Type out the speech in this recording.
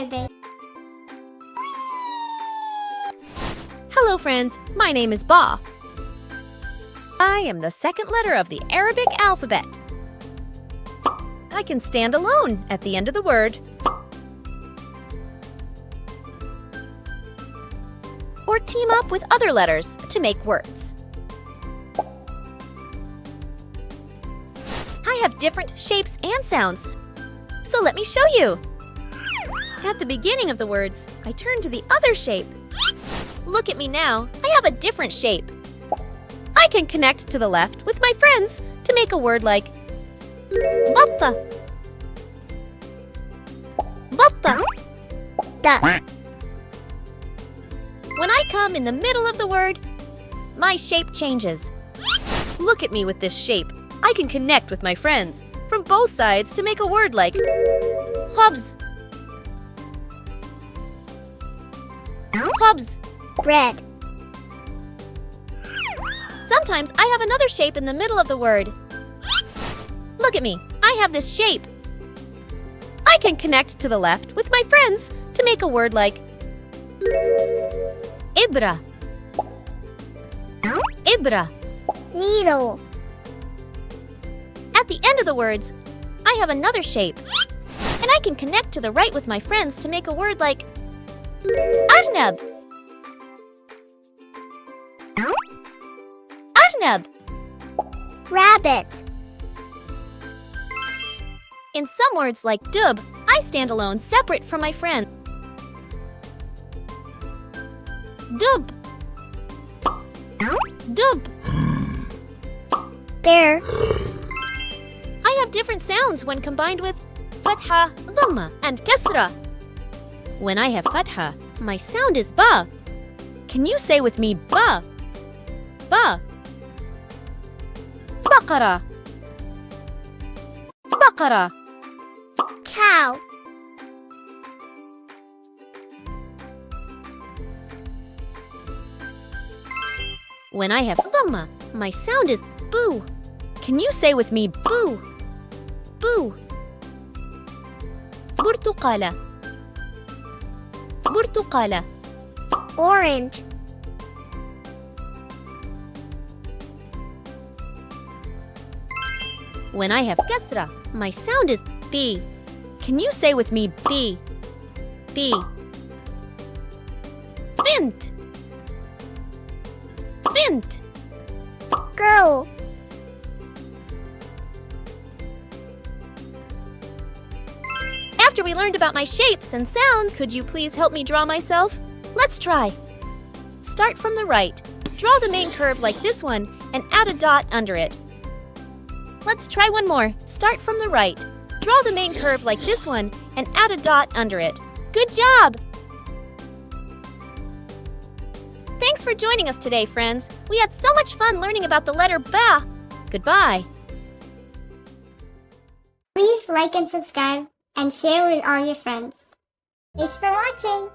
Arabic. Hello friends, my name is Ba. I am the second letter of the Arabic alphabet. I can stand alone at the end of the word or team up with other letters to make words. I have different shapes and sounds, so let me show you. At the beginning of the words, I turn to the other shape. Look at me now, I have a different shape. I can connect to the left with my friends to make a word like batta. Batta. Duck. When I come in the middle of the word, my shape changes. Look at me with this shape. I can connect with my friends from both sides to make a word like khubz. Khubz. Bread. Sometimes I have another shape in the middle of the word. Look at me, I have this shape. I can connect to the left with my friends to make a word like ibra. Ibra. Needle. At the end of the words, I have another shape. And I can connect to the right with my friends to make a word like arnab. Arnab. Rabbit. In some words like dub, I stand alone, separate from my friend. Dub. Dub. Bear. I have different sounds when combined with fatha, dumma, and kasra. When I have fatha, my sound is ba. Can you say with me ba? Ba. Baqara. Baqara. Cow. When I have dumma, my sound is boo. Can you say with me boo? Boo. برتقالة. برتقالة. Orange. When I have kasra, my sound is b. Can you say with me b? B. Bint. Bint. Girl. After we learned about my shapes and sounds, could you please help me draw myself? Let's try. Start from the right. Draw the main curve like this one and add a dot under it. Let's try one more. Start from the right. Draw the main curve like this one and add a dot under it. Good job! Thanks for joining us today, friends. We had so much fun learning about the letter ba. Goodbye. Please like and subscribe and share with all your friends. Thanks for watching.